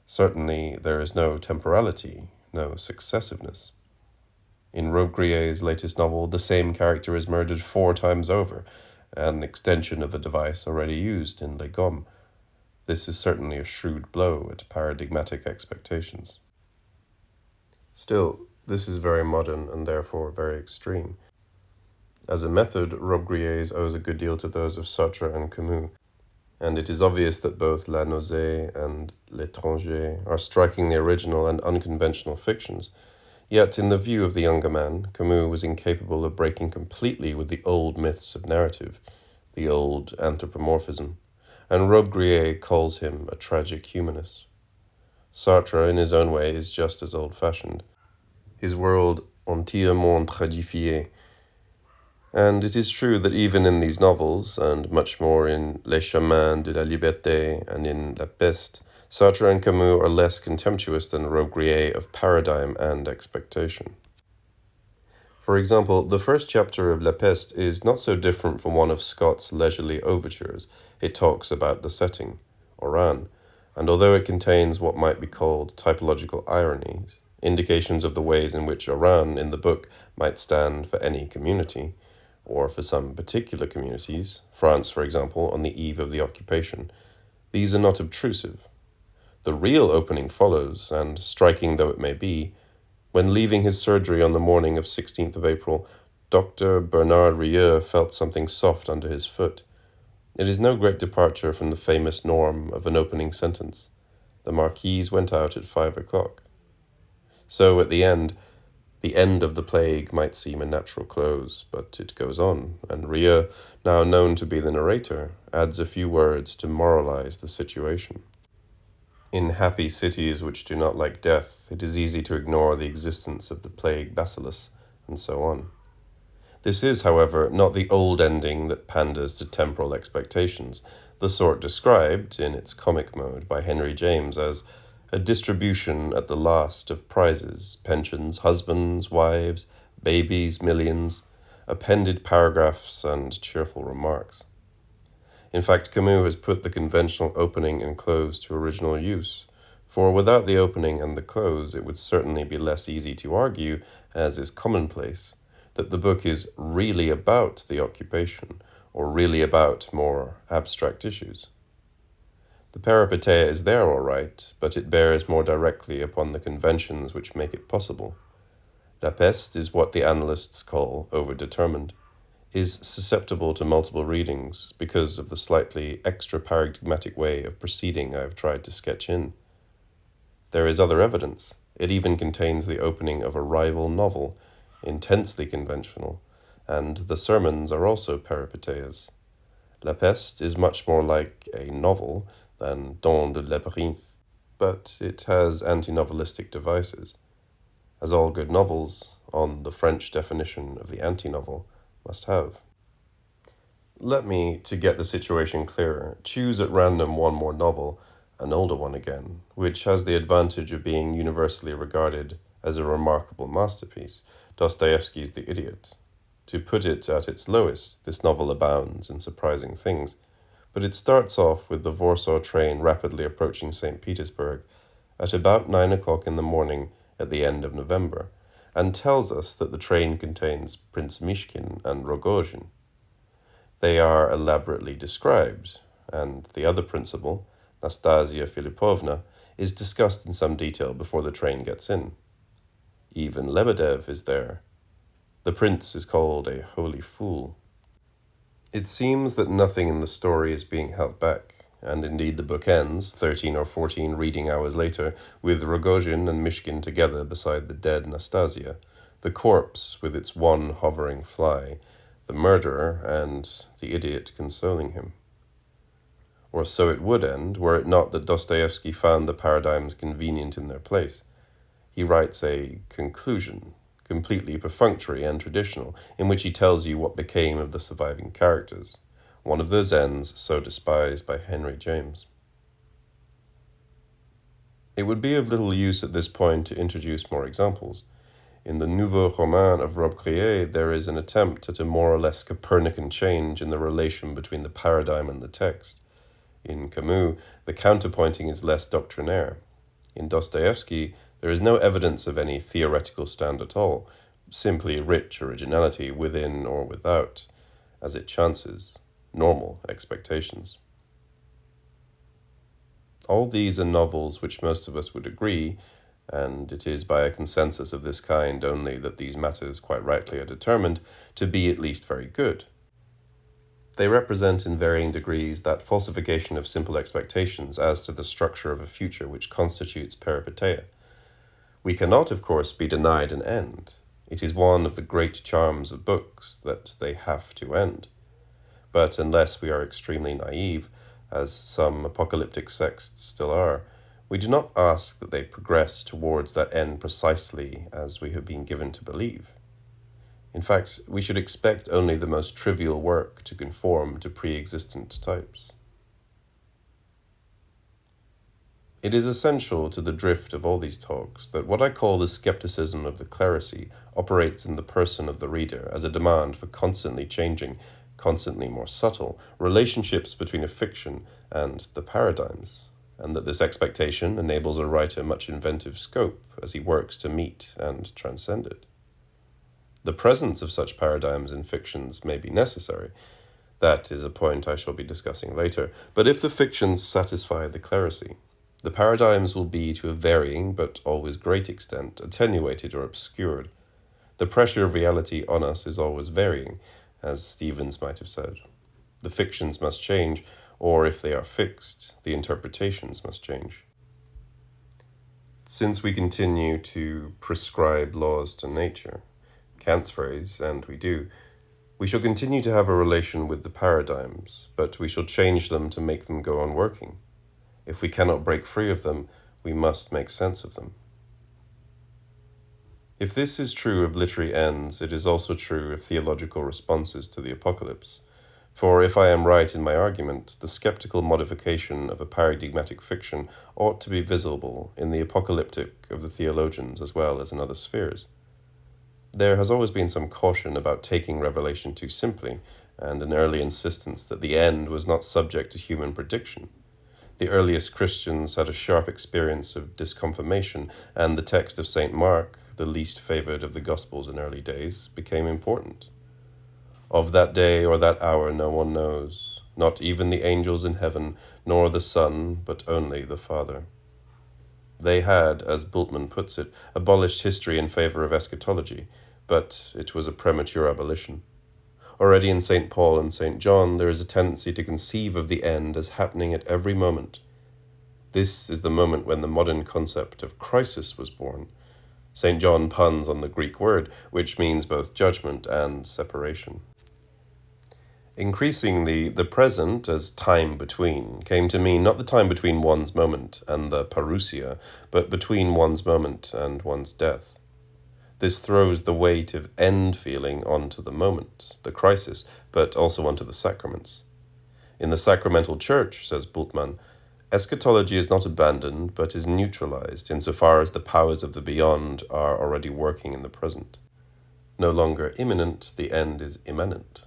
Certainly there is no temporality, no successiveness. In Robbe-Grillet's latest novel, the same character is murdered 4 times over, an extension of a device already used in Les Gommes. This is certainly a shrewd blow at paradigmatic expectations. Still, this is very modern and therefore very extreme. As a method, Robbe-Grillet owes a good deal to those of Sartre and Camus, and it is obvious that both La Nausée and L'Étranger are strikingly original and unconventional fictions. Yet, in the view of the younger man, Camus was incapable of breaking completely with the old myths of narrative, the old anthropomorphism, and Robbe-Grillet calls him a tragic humanist. Sartre, in his own way, is just as old-fashioned. His world entièrement tradifié. And it is true that even in these novels, and much more in Les Chemins de la Liberté and in La Peste, Sartre and Camus are less contemptuous than Robbe-Grillet of paradigm and expectation. For example, the first chapter of La Peste is not so different from one of Scott's leisurely overtures. It talks about the setting, Oran, and although it contains what might be called typological ironies, indications of the ways in which Oran in the book might stand for any community, or for some particular communities, France, for example, on the eve of the occupation, these are not obtrusive. The real opening follows, and striking though it may be, when leaving his surgery on the morning of 16th of April, Dr. Bernard Rieu felt something soft under his foot. It is no great departure from the famous norm of an opening sentence. The Marquise went out at 5 o'clock. So at the end of the plague might seem a natural close, but it goes on, and Rieu, now known to be the narrator, adds a few words to moralize the situation. In happy cities which do not like death, it is easy to ignore the existence of the plague bacillus, and so on. This is, however, not the old ending that panders to temporal expectations, the sort described, in its comic mode, by Henry James as a distribution at the last of prizes, pensions, husbands, wives, babies, millions, appended paragraphs, and cheerful remarks. In fact, Camus has put the conventional opening and close to original use, for without the opening and the close, it would certainly be less easy to argue, as is commonplace, that the book is really about the occupation, or really about more abstract issues. The peripeteia is there all right, but it bears more directly upon the conventions which make it possible. La Peste is what the analysts call overdetermined. is susceptible to multiple readings because of the slightly extra-paradigmatic way of proceeding I have tried to sketch in. There is other evidence. It even contains the opening of a rival novel, intensely conventional, and the sermons are also peripeteias. La Peste is much more like a novel than Dans le Labyrinthe, but it has anti-novelistic devices, as all good novels, on the French definition of the anti-novel, must have. Let me, to get the situation clearer, choose at random one more novel, an older one again, which has the advantage of being universally regarded as a remarkable masterpiece, Dostoevsky's The Idiot. To put it at its lowest, this novel abounds in surprising things, but it starts off with the Warsaw train rapidly approaching St. Petersburg at about 9 o'clock in the morning at the end of November, and tells us that the train contains Prince Mishkin and Rogozhin. They are elaborately described, and the other principal, Nastasia Filipovna, is discussed in some detail before the train gets in. Even Lebedev is there. The prince is called a holy fool. It seems that nothing in the story is being held back, and indeed the book ends, 13 or 14 reading hours later, with Rogozhin and Mishkin together beside the dead Nastasia, the corpse with its one hovering fly, the murderer and the idiot consoling him. Or so it would end, were it not that Dostoevsky found the paradigms convenient in their place. He writes a conclusion, completely perfunctory and traditional, in which he tells you what became of the surviving characters, one of those ends so despised by Henry James. It would be of little use at this point to introduce more examples. In the Nouveau Roman of Robbe-Grillet, there is an attempt at a more or less Copernican change in the relation between the paradigm and the text. In Camus, the counterpointing is less doctrinaire. In Dostoevsky, there is no evidence of any theoretical stand at all, simply rich originality within or without, as it chances, normal expectations. All these are novels which most of us would agree, and it is by a consensus of this kind only that these matters quite rightly are determined, to be at least very good. They represent in varying degrees that falsification of simple expectations as to the structure of a future which constitutes peripeteia. We cannot, of course, be denied an end. It is one of the great charms of books that they have to end. But unless we are extremely naive, as some apocalyptic sects still are, we do not ask that they progress towards that end precisely as we have been given to believe. In fact, we should expect only the most trivial work to conform to pre-existent types. It is essential to the drift of all these talks that what I call the skepticism of the clerisy operates in the person of the reader as a demand for constantly changing, constantly more subtle, relationships between a fiction and the paradigms, and that this expectation enables a writer much inventive scope as he works to meet and transcend it. The presence of such paradigms in fictions may be necessary. That is a point I shall be discussing later. But if the fictions satisfy the clerisy, the paradigms will be to a varying, but always great extent, attenuated or obscured. The pressure of reality on us is always varying, as Stevens might have said. The fictions must change, or if they are fixed, the interpretations must change. Since we continue to prescribe laws to nature, Kant's phrase, and we do, we shall continue to have a relation with the paradigms, but we shall change them to make them go on working. If we cannot break free of them, we must make sense of them. If this is true of literary ends, it is also true of theological responses to the apocalypse. For if I am right in my argument, the skeptical modification of a paradigmatic fiction ought to be visible in the apocalyptic of the theologians as well as in other spheres. There has always been some caution about taking revelation too simply, and an early insistence that the end was not subject to human prediction. The earliest Christians had a sharp experience of disconfirmation, and the text of St. Mark, the least favored of the Gospels in early days, became important. Of that day or that hour no one knows, not even the angels in heaven, nor the Son, but only the Father. They had, as Bultmann puts it, abolished history in favor of eschatology, but it was a premature abolition. Already in St. Paul and St. John, there is a tendency to conceive of the end as happening at every moment. This is the moment when the modern concept of crisis was born. St. John puns on the Greek word, which means both judgment and separation. Increasing the present as time between came to mean not the time between one's moment and the parousia, but between one's moment and one's death. This throws the weight of end feeling onto the moment, the crisis, but also onto the sacraments. In the sacramental church, says Bultmann, eschatology is not abandoned, but is neutralized insofar as the powers of the beyond are already working in the present. No longer imminent, the end is immanent.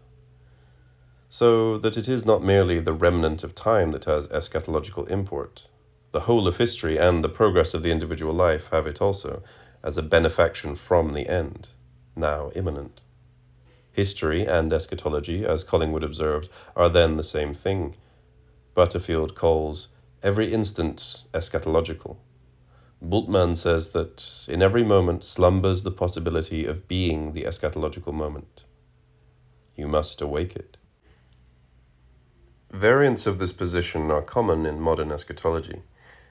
So that it is not merely the remnant of time that has eschatological import. The whole of history and the progress of the individual life have it also, as a benefaction from the end, now imminent. History and eschatology, as Collingwood observed, are then the same thing. Butterfield calls every instant eschatological. Bultmann says that in every moment slumbers the possibility of being the eschatological moment. You must awake it. Variants of this position are common in modern eschatology.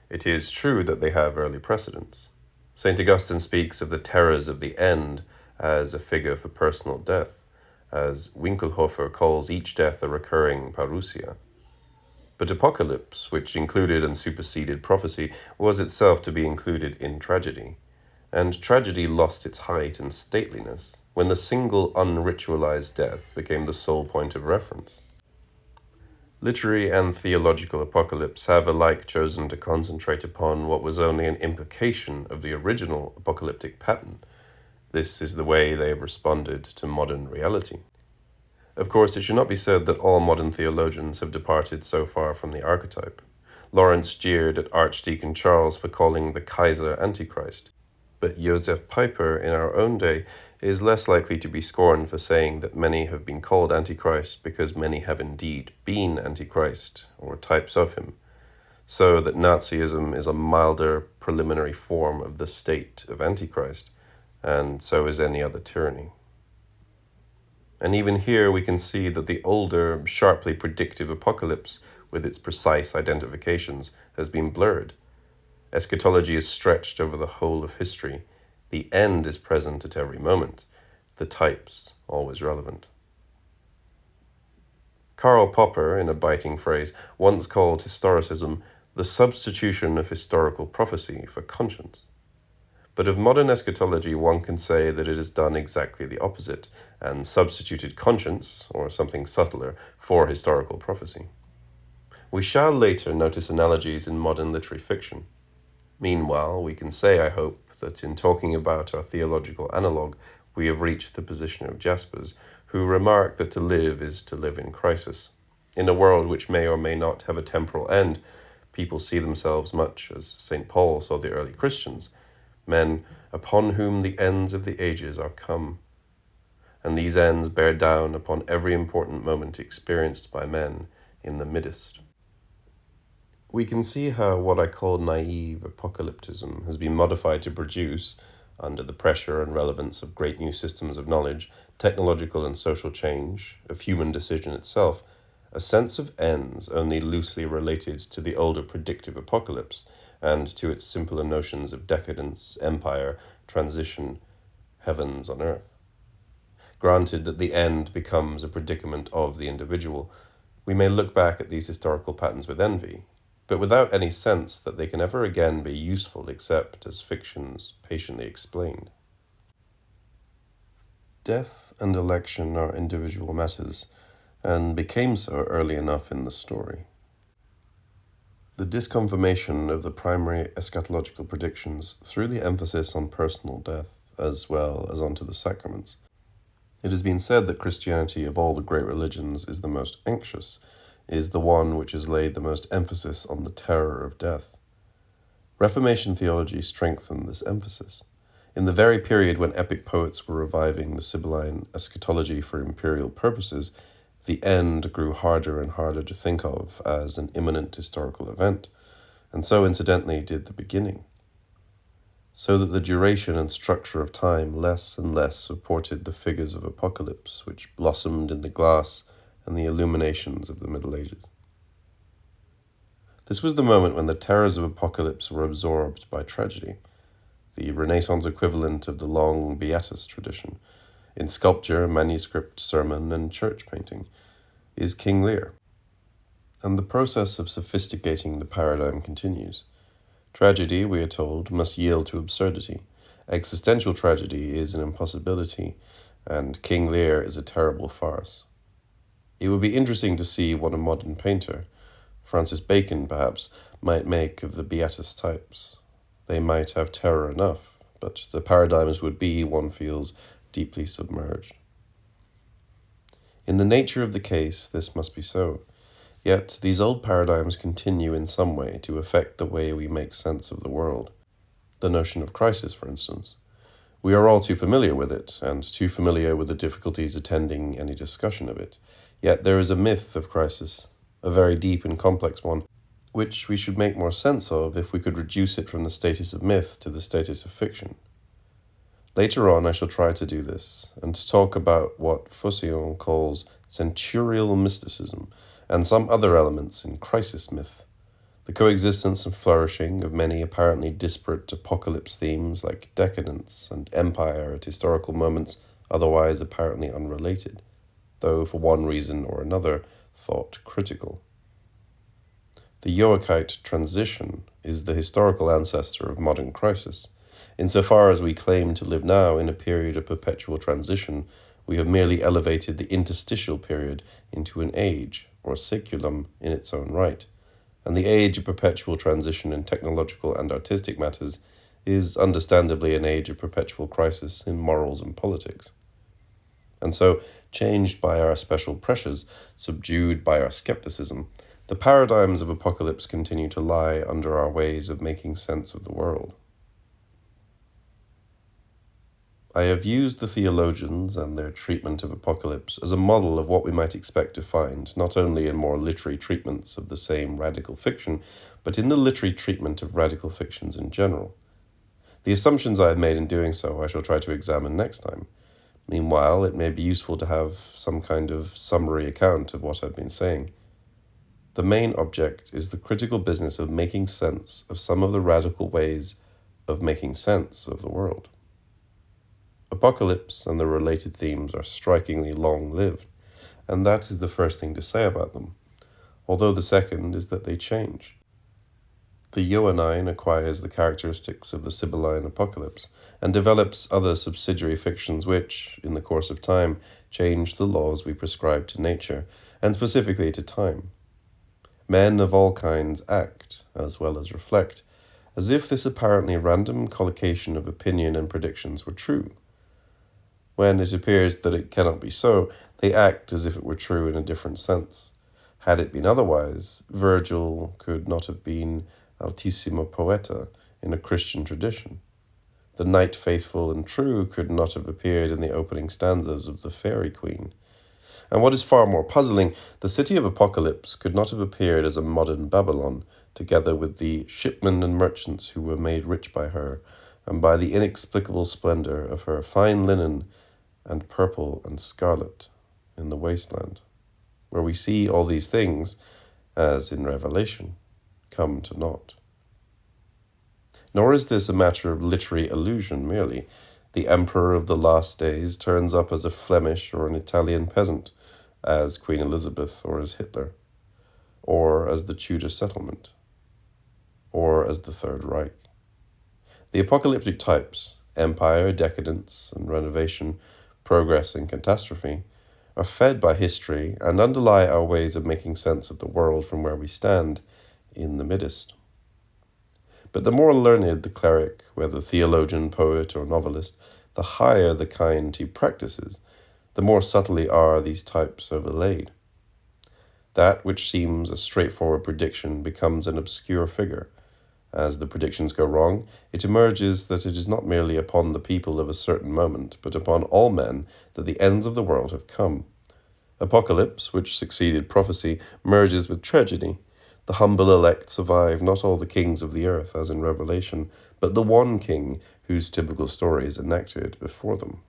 It is true that they have early precedents. St. Augustine speaks of the terrors of the end as a figure for personal death, as Winkelhofer calls each death a recurring parousia. But Apocalypse, which included and superseded prophecy, was itself to be included in tragedy, and tragedy lost its height and stateliness when the single unritualized death became the sole point of reference. Literary and theological apocalypse have alike chosen to concentrate upon what was only an implication of the original apocalyptic pattern. This is the way they have responded to modern reality. Of course, it should not be said that all modern theologians have departed so far from the archetype. Lawrence jeered at Archdeacon Charles for calling the Kaiser Antichrist, but Joseph Pieper in our own day is less likely to be scorned for saying that many have been called Antichrist because many have indeed been Antichrist, or types of him, so that Nazism is a milder preliminary form of the state of Antichrist, and so is any other tyranny. And even here we can see that the older, sharply predictive apocalypse, with its precise identifications, has been blurred. Eschatology is stretched over the whole of history. The end is present at every moment. The types, always relevant. Karl Popper, in a biting phrase, once called historicism the substitution of historical prophecy for conscience. But of modern eschatology, one can say that it has done exactly the opposite, and substituted conscience, or something subtler, for historical prophecy. We shall later notice analogies in modern literary fiction. Meanwhile, we can say, I hope, that in talking about our theological analogue, we have reached the position of Jaspers, who remarked that to live is to live in crisis. In a world which may or may not have a temporal end, people see themselves much as St. Paul saw the early Christians, men upon whom the ends of the ages are come, and these ends bear down upon every important moment experienced by men in the midst. We can see how what I call naive apocalypticism has been modified to produce, under the pressure and relevance of great new systems of knowledge, technological and social change, of human decision itself, a sense of ends only loosely related to the older predictive apocalypse, and to its simpler notions of decadence, empire, transition, heavens on earth. Granted that the end becomes a predicament of the individual, we may look back at these historical patterns with envy, but without any sense that they can ever again be useful except as fictions patiently explained. Death and election are individual matters, and became so early enough in the story. The disconfirmation of the primary eschatological predictions threw the emphasis on personal death, as well as onto the sacraments. It has been said that Christianity of all the great religions is the most anxious, is the one which has laid the most emphasis on the terror of death. Reformation theology strengthened this emphasis. In the very period when epic poets were reviving the Sibylline eschatology for imperial purposes, the end grew harder and harder to think of as an imminent historical event, and so incidentally did the beginning. so that the duration and structure of time less and less supported the figures of apocalypse which blossomed in the glass and the illuminations of the Middle Ages. This was the moment when the terrors of apocalypse were absorbed by tragedy, the Renaissance equivalent of the long Beatus tradition. In sculpture, manuscript, sermon, and church painting is King Lear. And the process of sophisticating the paradigm continues. Tragedy, we are told, must yield to absurdity. Existential tragedy is an impossibility, and King Lear is a terrible farce. It would be interesting to see what a modern painter, Francis Bacon perhaps, might make of the Beatus types. They might have terror enough, but the paradigms would be, one feels, deeply submerged. In the nature of the case, this must be so. Yet these old paradigms continue in some way to affect the way we make sense of the world. The notion of crisis, for instance. We are all too familiar with it, and too familiar with the difficulties attending any discussion of it. Yet there is a myth of crisis, a very deep and complex one, which we should make more sense of if we could reduce it from the status of myth to the status of fiction. Later on I shall try to do this, and to talk about what Focillon calls centurial mysticism, and some other elements in crisis myth, the coexistence and flourishing of many apparently disparate apocalypse themes like decadence and empire at historical moments otherwise apparently unrelated, though for one reason or another thought critical. The Joachite transition is the historical ancestor of modern crisis. Insofar as we claim to live now in a period of perpetual transition, we have merely elevated the interstitial period into an age, or saeculum, in its own right, and the age of perpetual transition in technological and artistic matters is understandably an age of perpetual crisis in morals and politics. And so, changed by our special pressures, subdued by our skepticism, the paradigms of apocalypse continue to lie under our ways of making sense of the world. I have used the theologians and their treatment of apocalypse as a model of what we might expect to find, not only in more literary treatments of the same radical fiction, but in the literary treatment of radical fictions in general. The assumptions I have made in doing so I shall try to examine next time. Meanwhile, it may be useful to have some kind of summary account of what I've been saying. The main object is the critical business of making sense of some of the radical ways of making sense of the world. Apocalypse and the related themes are strikingly long-lived, and that is the first thing to say about them, although the second is that they change. The Johannine acquires the characteristics of the Sibylline apocalypse, and develops other subsidiary fictions which, in the course of time, change the laws we prescribe to nature, and specifically to time. Men of all kinds act, as well as reflect, as if this apparently random collocation of opinion and predictions were true. When it appears that it cannot be so, they act as if it were true in a different sense. Had it been otherwise, Virgil could not have been altissimo poeta in a Christian tradition. The knight faithful and true could not have appeared in the opening stanzas of the Fairy Queen. And what is far more puzzling, the city of Apocalypse could not have appeared as a modern Babylon, together with the shipmen and merchants who were made rich by her, and by the inexplicable splendor of her fine linen and purple and scarlet in the wasteland, where we see all these things, as in Revelation, come to naught. Nor is this a matter of literary allusion merely. The emperor of the last days turns up as a Flemish or an Italian peasant, as Queen Elizabeth or as Hitler, or as the Tudor settlement, or as the Third Reich. The apocalyptic types, empire, decadence, and renovation, progress and catastrophe, are fed by history and underlie our ways of making sense of the world from where we stand in the midst. But the more learned the cleric, whether theologian, poet, or novelist, the higher the kind he practices, the more subtly are these types overlaid. That which seems a straightforward prediction becomes an obscure figure. As the predictions go wrong, it emerges that it is not merely upon the people of a certain moment, but upon all men that the ends of the world have come. Apocalypse, which succeeded prophecy, merges with tragedy. The humble elect survive not all the kings of the earth, as in Revelation, but the one king whose typical story is enacted before them.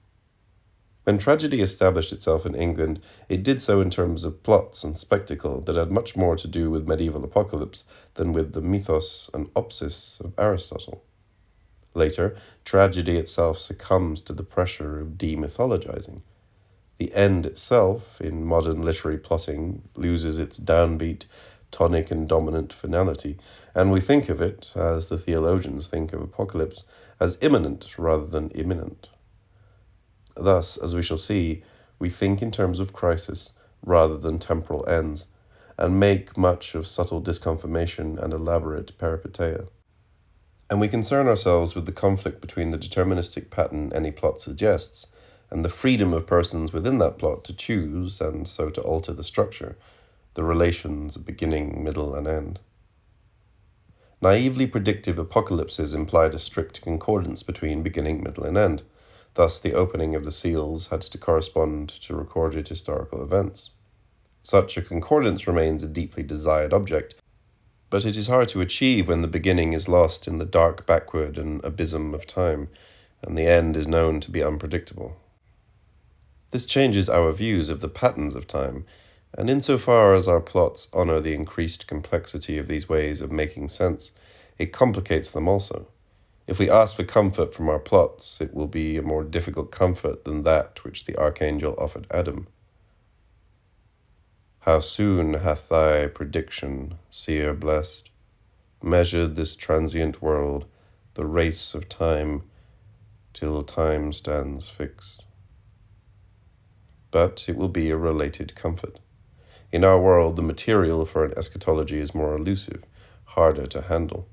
When tragedy established itself in England, it did so in terms of plots and spectacle that had much more to do with medieval apocalypse than with the mythos and opsis of Aristotle. Later, tragedy itself succumbs to the pressure of demythologizing. The end itself, in modern literary plotting, loses its downbeat, tonic and dominant finality, and we think of it, as the theologians think of apocalypse, as imminent rather than imminent. Thus, as we shall see, we think in terms of crisis rather than temporal ends, and make much of subtle disconfirmation and elaborate peripeteia. And we concern ourselves with the conflict between the deterministic pattern any plot suggests, and the freedom of persons within that plot to choose, and so to alter the structure, the relations of beginning, middle, and end. Naively predictive apocalypses implied a strict concordance between beginning, middle, and end. Thus, the opening of the seals had to correspond to recorded historical events. Such a concordance remains a deeply desired object, but it is hard to achieve when the beginning is lost in the dark backward and abysm of time, and the end is known to be unpredictable. This changes our views of the patterns of time, and insofar as our plots honor the increased complexity of these ways of making sense, it complicates them also. If we ask for comfort from our plots, it will be a more difficult comfort than that which the archangel offered Adam. How soon hath thy prediction, seer blessed, measured this transient world, the race of time, till time stands fixed. But it will be a related comfort. In our world, the material for an eschatology is more elusive, harder to handle.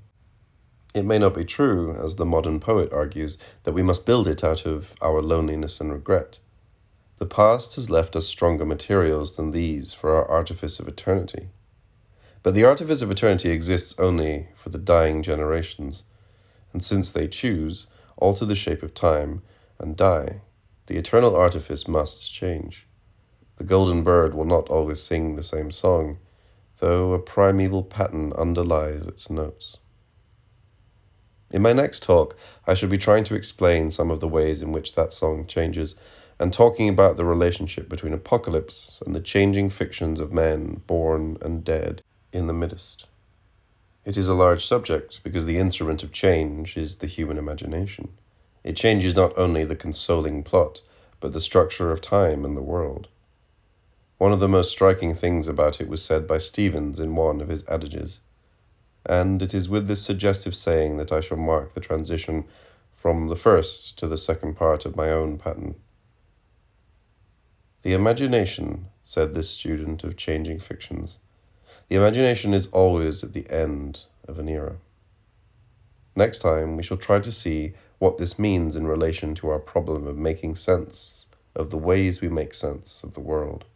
It may not be true, as the modern poet argues, that we must build it out of our loneliness and regret. The past has left us stronger materials than these for our artifice of eternity. But the artifice of eternity exists only for the dying generations, and since they choose, alter the shape of time, and die, the eternal artifice must change. The golden bird will not always sing the same song, though a primeval pattern underlies its notes. In my next talk, I shall be trying to explain some of the ways in which that song changes, and talking about the relationship between apocalypse and the changing fictions of men born and dead in the midst. It is a large subject because the instrument of change is the human imagination. It changes not only the consoling plot, but the structure of time and the world. One of the most striking things about it was said by Stephens in one of his adages, and it is with this suggestive saying that I shall mark the transition from the first to the second part of my own pattern. The imagination, said this student of changing fictions, the imagination is always at the end of an era. Next time, we shall try to see what this means in relation to our problem of making sense of the ways we make sense of the world.